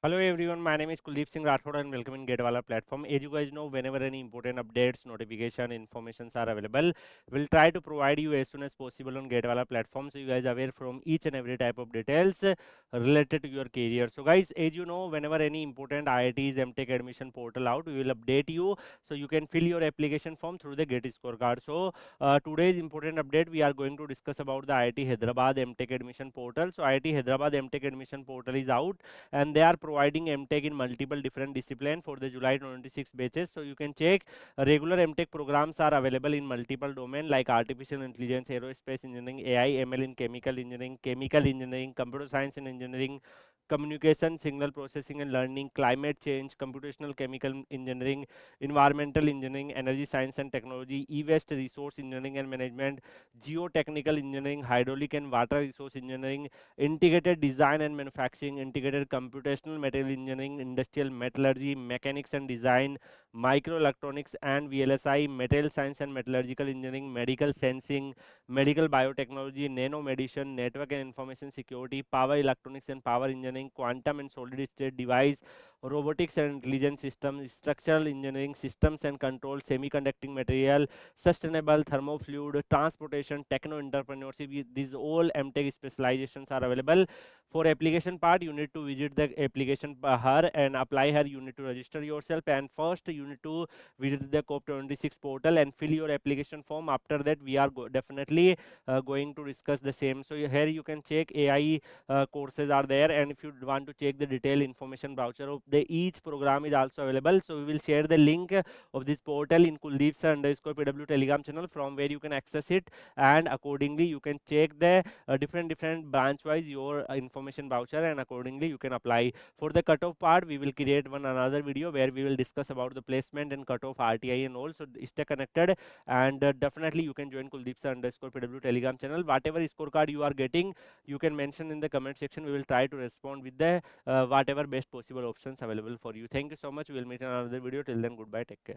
Hello everyone, my name is Kuldeep Singh Rathod and welcome in Wallah platform. As you guys know, whenever any important updates, notification, informations are available, we'll try to provide you as soon as possible on Wallah platform, so you guys are aware from each and every type of details related to your career. So guys, as you know, whenever any important IITs MTech admission portal out, we will update you so you can fill your application form through the Get Scorecard. So today's important update, we are going to discuss about the IIT Hyderabad MTech admission portal. So IIT Hyderabad MTech admission portal is out and they are providing MTech in multiple different disciplines for the July 26 batches. So you can check regular MTech programs are available in multiple domains like artificial intelligence, aerospace engineering, AI, ML in chemical engineering, computer science and engineering, communication, signal processing and learning, climate change, computational chemical engineering, environmental engineering, energy science and technology, e-waste resource engineering and management, geotechnical engineering, hydraulic and water resource engineering, integrated design and manufacturing, integrated computational material engineering, industrial metallurgy, mechanics and design, microelectronics and VLSI, material science and metallurgical engineering, medical sensing, medical biotechnology, nanomedicine, network and information security, power electronics and power engineering, quantum and solid state device, robotics and intelligence systems, structural engineering, systems and control, semiconducting material, sustainable thermofluid, transportation, techno entrepreneurship. These all MTech specializations are available. For application part, you need to visit the application her and apply her. You need to register yourself, and first you need to visit the COP26 portal and fill your application form. After that, we are definitely going to discuss the same. So here you can check AI courses are there, and if you want to check the detailed information brochure of the each program is also available. So we will share the link of this portal in Kuldeep_PW Telegram channel, from where you can access it, and accordingly you can check the different branch wise your information voucher, and accordingly you can apply. For the cutoff part, we will create one another video where we will discuss about the placement and cutoff RTI and all. So stay connected, and definitely you can join Kuldeep_PW Telegram channel. Whatever scorecard you are getting, you can mention in the comment section. We will try to respond with the whatever best possible options available for you. Thank you so much. We will meet in another video. Till then, goodbye, take care.